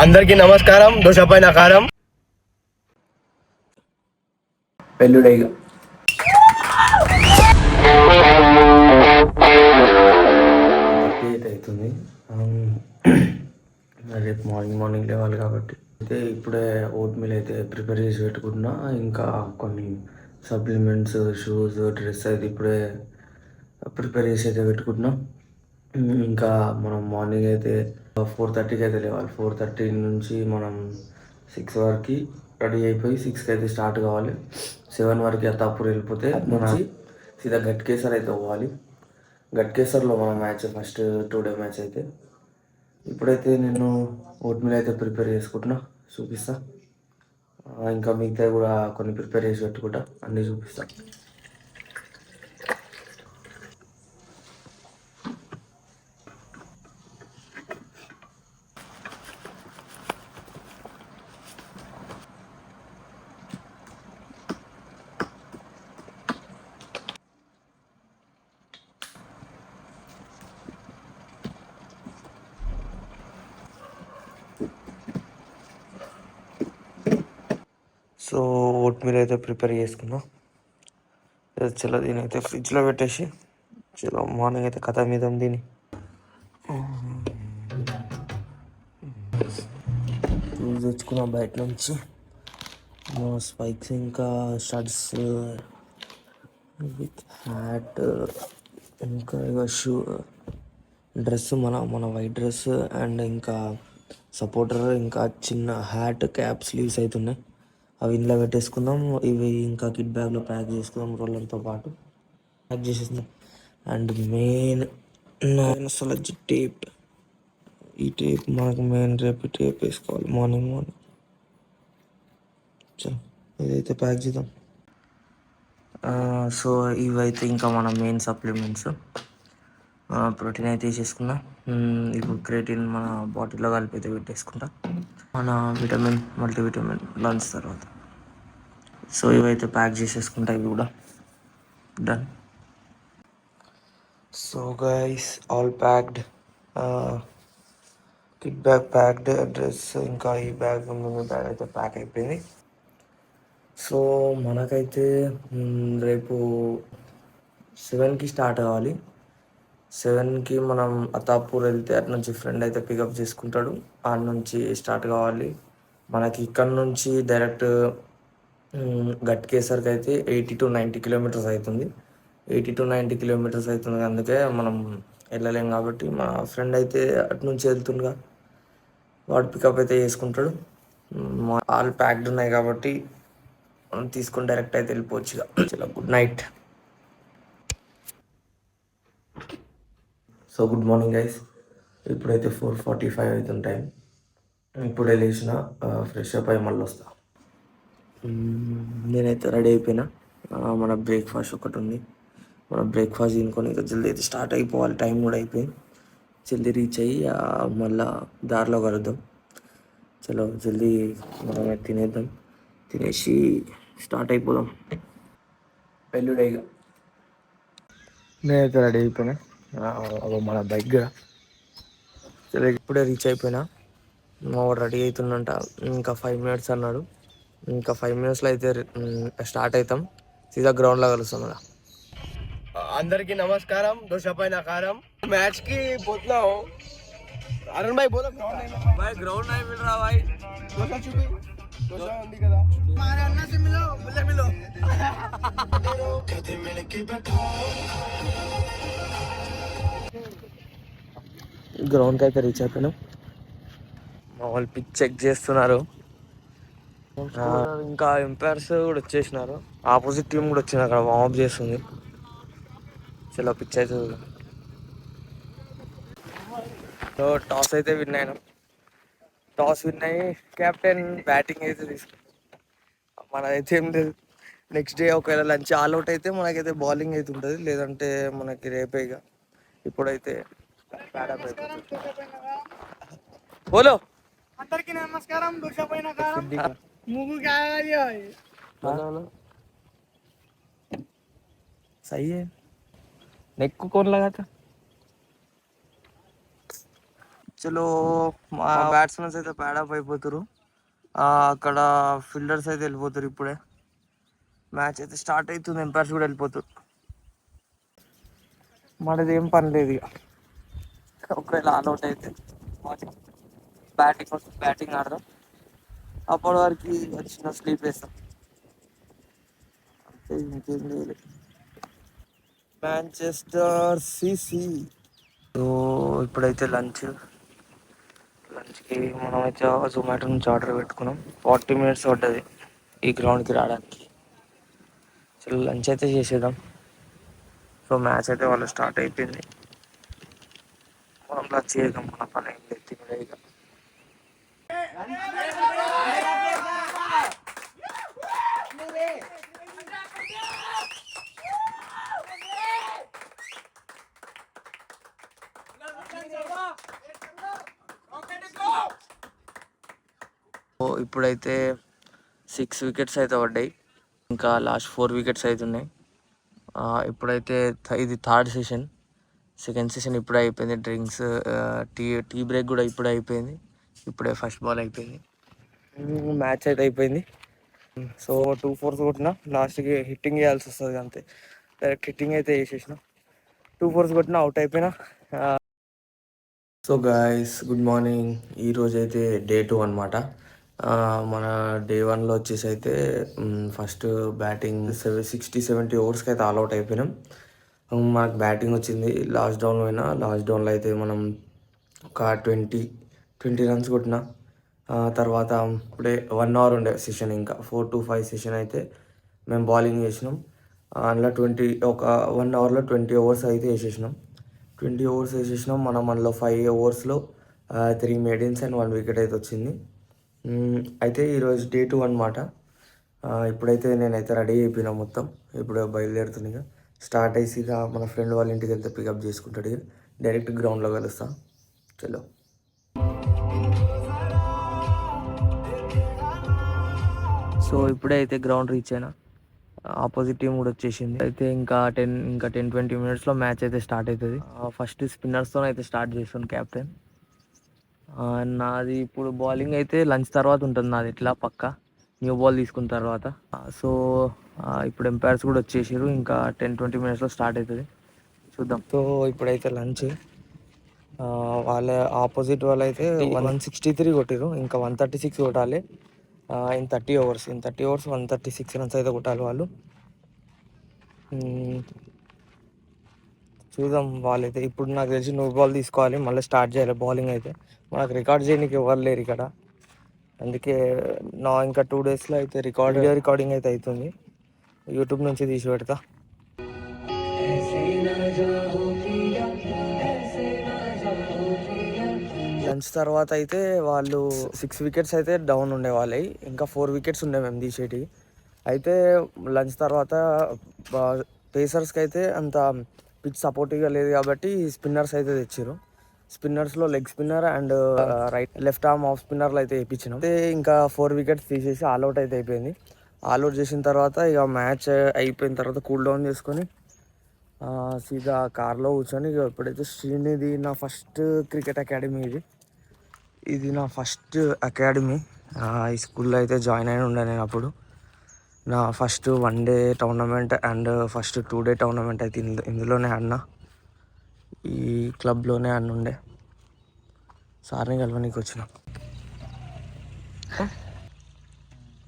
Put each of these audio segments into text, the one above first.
అందరికీ నమస్కారం. దోశపై నకారం. పెళ్ళుడైగా అవుతుంది. రేపు మార్నింగ్ లేవాలి కాబట్టి అయితే ఇప్పుడే ఓట్ మీల్ అయితే ప్రిపేర్ చేసి పెట్టుకుంటున్నా. ఇంకా కొన్ని సప్లిమెంట్స్, షూస్, డ్రెస్ అయితే ఇప్పుడే ప్రిపేర్ చేసి అయితే పెట్టుకుంటున్నాం. ఇంకా మనం మార్నింగ్ అయితే 4:30కి అయితే లేవాలి. 4:30 నుంచి మనం 6 వరకు రెడీ అయిపోయి 6కి అయితే స్టార్ట్ కావాలి. 7 వరకు అత్తాపూర్ వెళ్ళిపోతే నుంచి సీదా గట్కేసర్ అయితే పోవాలి. గట్కేసర్లో మన మ్యాచ్ ఫస్ట్ 2 డే మ్యాచ్ అయితే. ఇప్పుడైతే నేను ఓట్ మీల్ అయితే ప్రిపేర్ చేసుకుంటున్నా, చూపిస్తా. ఇంకా మిగతా కూడా కొన్ని ప్రిపేర్ చేసి పెట్టుకుంటా, అన్నీ చూపిస్తా. సో ఓట్ మీల్ అయితే ప్రిపేర్ చేసుకున్నాం. చలో దీని అయితే ఫ్రిడ్జ్లో పెట్టేసి చలో మార్నింగ్ అయితే కథ మీద దీని షూస్ తెచ్చుకున్నాం బయట నుంచి. స్పైక్స్ ఇంకా స్టడ్స్ విత్ హ్యాట్, ఇంకా ఇక షూ, డ్రెస్ మన వైట్ డ్రెస్ అండ్ ఇంకా సపోర్టర్, ఇంకా చిన్న హ్యాట్, క్యాప్, స్లీవ్స్ అయితే ఉన్నాయి. అవి ఇంట్లో పెట్టేసుకుందాం. ఇవి ఇంకా కిట్ బ్యాగ్లో ప్యాక్ చేసుకుందాం రోలర్తో పాటు ప్యాక్ చేసేస్తున్నాం. అండ్ మెయిన్ అసలు టేప్, ఈ టేప్ మనకు మెయిన్. రేపు టేప్ వేసుకోవాలి మార్నింగ్. చలో ఇదైతే ప్యాక్ చేద్దాం. సో ఇవైతే ఇంకా మన మెయిన్ సప్లిమెంట్స్. ప్రోటీన్ అయితే వేసేసుకున్నా. ఇప్పుడు క్రియేటిన్ మన బాటిల్లో కలిపి అయితే పెట్టేసుకుంటా. మన విటమిన్, మల్టీవిటమిన్ లంచ్ తర్వాత. సో ఇవైతే ప్యాక్ చేసేసుకుంటా, ఇవి కూడా done. So guys all packed. Kit bag packed, dress ఇంకా ఈ బ్యాగ్ అయితే ప్యాక్ అయిపోయింది. సో మనకైతే రేపు 7కి స్టార్ట్ అవ్వాలి. 7కి మనం అత్తాపూర్ వెళ్తే అటు నుంచి ఫ్రెండ్ అయితే పికప్ చేసుకుంటాడు. ఆడ నుంచి స్టార్ట్ కావాలి. మనకి ఇక్కడ నుంచి డైరెక్ట్ గట్కేసర్కి అయితే 80 to 90 కిలోమీటర్స్ అవుతుంది. 80 to 90 కిలోమీటర్స్ అవుతుంది. అందుకే మనం వెళ్ళలేం కాబట్టి మా ఫ్రెండ్ అయితే అటు నుంచి వెళ్తుండగా వాడు పికప్ అయితే చేసుకుంటాడు. ఆల్ ప్యాక్డ్ ఉన్నాయి కాబట్టి మనం తీసుకొని డైరెక్ట్ అయితే వెళ్ళిపోవచ్చు. చాలా good night. So good morning guys. ఇప్పుడైతే 4:45 అవుతుంది టైం. ఇప్పుడే లేచిన, ఫ్రెష్ అప్ అయ్యి మళ్ళీ వస్తా. నేనైతే రెడీ అయిపోయినా. మన బ్రేక్ఫాస్ట్ ఒకటి ఉంది. మన బ్రేక్ఫాస్ట్ తినుకొని ఇంకా జల్దీ అయితే స్టార్ట్ అయిపోవాలి. టైం కూడా అయిపోయింది. జల్దీ రీచ్ అయ్యి మళ్ళీ దారిలో కలుద్దాం. చలో జల్దీ మనం తినేద్దాం. తినేసి స్టార్ట్ అయిపోదాం. పెళ్ళుడైగా నేనైతే రెడీ అయిపోయినా. మన బైక్ కూడా చలో ఇప్పుడే రీచ్ అయిపోయినా. మా వాడు రెడీ అవుతుందంట. ఇంకా 5 minutes అన్నాడు. ఇంకా 5 minutesలో అయితే స్టార్ట్ అవుతాం. సీదా గ్రౌండ్లో కలుస్తాం కదా. అందరికీ నమస్కారం. దోశపై నకారం. మ్యాచ్ కి పోతున్నాం. అరుణ్ భాయ్ బోలో గ్రౌండ్ नहीं मिल रहा भाई. దోశ చూపి. దోశ ఉంది కదా. हमारे अन्ना से मिलो, मुझे मिलो. గ్రౌండ్కి అయితే రీచ్ అయిపోయినాం. మా వాళ్ళు పిచ్ చెక్ చేస్తున్నారు. ఇంకా ఎంపైర్స్ కూడా వచ్చేసినారు. ఆపోజిట్ టీం కూడా వచ్చింది, అక్కడ వార్మప్ చేస్తుంది. చలో పిచ్ అయితే సో టాస్ అయితే విన్ అయినాం. టాస్ విన్ అయ్యి కెప్టెన్ బ్యాటింగ్ అయితే తీసుకున్నాం. మనదైతే ఏం లేదు. నెక్స్ట్ డే ఒకవేళ లంచ్ ఆల్అౌట్ అయితే మనకైతే బౌలింగ్ అయితే ఉంటుంది, లేదంటే మనకి రేపే. ఇక ఇప్పుడైతే బోలో అందరికీ నమస్కారం. దోశపై నకారం. मुंह क्या है ये? सही है. नेक को कौन लगा था? చలో మా బ్యాట్స్మెన్స్ అయితే ప్యాడప్ అయిపోతారు. అక్కడ ఫీల్డర్స్ అయితే వెళ్ళిపోతారు. ఇప్పుడే మ్యాచ్ అయితే స్టార్ట్ అవుతుంది. ఎంపైర్స్ కూడా వెళ్ళిపోతారు. మనది ఏం పని లేదు ఇక. ఒకవేళ ఆల్అౌట్ అయితే బ్యాటింగ్ ఆడదాం. అప్పటి వరకు వచ్చిన స్లీప్ వేస్తాం. అంతే, ఇంకేం లేదు. Manchester CC. సో ఇప్పుడైతే లంచ్కి మనమైతే జొమాటో నుంచి ఆర్డర్ పెట్టుకున్నాం. 40 minutes పడ్డది ఈ గ్రౌండ్కి రావడానికి. చలో లంచ్ అయితే చేసేద్దాం. సో మ్యాచ్ అయితే వాళ్ళు స్టార్ట్ అయిపోయింది. మనం లంచ్ చేద్దాం. మన పని ఏం లేదు, తినలే ఇక. ఇప్పుడైతే 6 wickets అయితే పడ్డాయి. ఇంకా లాస్ట్ 4 wickets అయితే ఉన్నాయి. ఇప్పుడైతే ఇది థర్డ్ సెషన్. సెకండ్ సెషన్ ఇప్పుడే అయిపోయింది. డ్రింక్స్, టీ బ్రేక్ కూడా ఇప్పుడే అయిపోయింది. ఇప్పుడే ఫస్ట్ బాల్ అయిపోయింది. మ్యాచ్ అయితే అయిపోయింది. సో 2 4s కొట్టిన. లాస్ట్కి హిట్టింగ్ వేయాల్సి వస్తుంది అంతే. డైరెక్ట్ హిట్టింగ్ అయితే వేసేసిన. 2 4s కొట్టిన, అవుట్ అయిపోయినా. So guys, good morning. ఈరోజు అయితే డే 2 అనమాట. మన డే 1లో వచ్చేసి అయితే ఫస్ట్ బ్యాటింగ్ 60-70 ఓవర్స్కి అయితే ఆల్అౌట్ అయిపోయినాం. మనకు బ్యాటింగ్ వచ్చింది. లాస్ట్ డౌన్లో అయితే మనం ఒక 20 runs కొట్టిన. తర్వాత ఇప్పుడే 1 hour ఉండే సెషన్. ఇంకా 4 to 5 సెషన్ అయితే మేము బౌలింగ్ చేసినాం. అందులో 1 hourలో 20 overs అయితే వేసేసినాం. 20 overs వేసేసినాం. మనలో 5 oversలో 3 maidens and 1 wicket అయితే వచ్చింది. అయితే ఈరోజు డే 2 అనమాట. ఇప్పుడైతే నేనైతే రెడీ అయిపోయినా మొత్తం. ఇప్పుడు బయలుదేరుతుంది. ఇక స్టార్ట్ అయ్యి ఇక మన ఫ్రెండ్ వాళ్ళ ఇంటికి వెళ్తే పికప్ చేసుకుంటాడు. ఇక డైరెక్ట్ గ్రౌండ్లో కలుస్తాం. చలో. సో ఇప్పుడే అయితే గ్రౌండ్ రీచ్ అయినా. ఆపోజిట్ టీం కూడా వచ్చేసింది. అయితే ఇంకా 10-20 minutesలో మ్యాచ్ అయితే స్టార్ట్ అవుతుంది. ఫస్ట్ స్పిన్నర్స్తో అయితే స్టార్ట్ చేస్తాను క్యాప్టెన్. నాది ఇప్పుడు బౌలింగ్ అయితే లంచ్ తర్వాత ఉంటుంది నాది. ఇట్లా పక్క న్యూ బాల్ తీసుకున్న తర్వాత. సో ఇప్పుడు ఎంపైర్స్ కూడా వచ్చేసారు. ఇంకా 10-20 minutesలో స్టార్ట్ అవుతుంది. చూద్దాం. సో ఇప్పుడైతే లంచ్. వాళ్ళ ఆపోజిట్ వాళ్ళు అయితే 163 కొట్టారు. ఇంకా 136 కొట్టాలి ఇన్ 30 overs. 136 runs అయితే కొట్టాలి వాళ్ళు. చూద్దాం. వాళ్ళైతే ఇప్పుడు నాకు తెలిసి న్యూ బాల్ తీసుకోవాలి, మళ్ళీ స్టార్ట్ చేయాలి బౌలింగ్ అయితే. మనకు రికార్డ్ చేయడానికి ఎవరు లేరు ఇక్కడ. అందుకే ఇంకా 2 daysలో అయితే రికార్డింగ్ అయితే అవుతుంది. యూట్యూబ్ నుంచి తీసి పెడతా. లంచ్ తర్వాత అయితే వాళ్ళు 6 wickets అయితే డౌన్ ఉండే వాళ్ళవి. ఇంకా 4 wickets ఉండే మేము తీసేటి. అయితే లంచ్ తర్వాత పేసర్స్కి అయితే అంత పిచ్ సపోర్టివ్గా లేదు కాబట్టి స్పిన్నర్స్ అయితే తెచ్చారు. స్పిన్నర్స్లో leg spinner and left arm off స్పిన్నర్లు అయితే వేయించినాం. అయితే ఇంకా 4 wickets తీసేసి ఆల్అౌట్ అయితే అయిపోయింది. ఆల్అౌట్ చేసిన తర్వాత ఇక మ్యాచ్ అయిపోయిన తర్వాత కూల్ డౌన్ చేసుకొని సీదా కార్లో కూర్చొని ఇక ఇప్పుడైతే శ్రీనిధి నా ఫస్ట్ క్రికెట్ అకాడమీ. ఇది నా ఫస్ట్ అకాడమీ. ఈ స్కూల్లో అయితే జాయిన్ అయిన ఉండే నేను అప్పుడు. నా first 1 day tournament and first 2 day tournament అయితే ఇందులోనే ఆడినా. ఈ క్లబ్లోనే ఆడినుండే. సార్ని కలవనీకి వచ్చిన.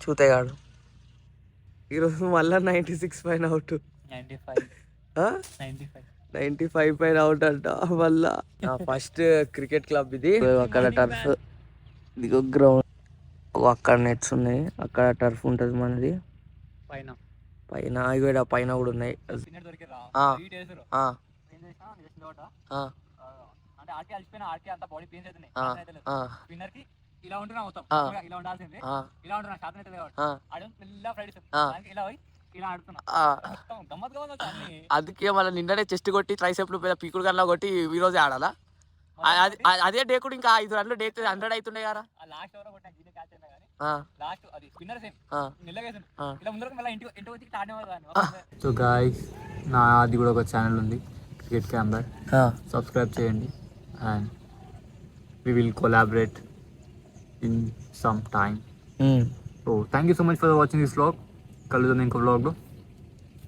చూతేగాడు ఈరోజు మళ్ళీ 96 పైన అవుట్. 95 పైన అవుట్ అంట మళ్ళా. నా ఫస్ట్ క్రికెట్ క్లబ్ ఇది. అక్కడ టర్ఫ్, ఇదిగో గ్రౌండ్, అక్కడ నెట్స్ ఉన్నాయి, అక్కడ టర్ఫ్ ఉంటుంది మనది. పైన ఇవి పైన కూడా ఉన్నాయి. అందుకే మళ్ళీ నిన్ననే చెస్ట్ కొట్టి ట్రైసెప్లు పీకుడు గల్లా కొట్టి ఈ రోజే ఆడాలా. అదే డేకుడు ఇంకా 5 runs డేక్ 100 అవుతుండే కదా. సో గాయ్స్, నాది కూడా ఒక ఛానల్ ఉంది, క్రికెట్ క్యాంబర్. సబ్స్క్రైబ్ చేయండి. And we will collaborate in some time. So thank you so much for watching this vlog. కలుద్దాం ఇంకో vlog లో.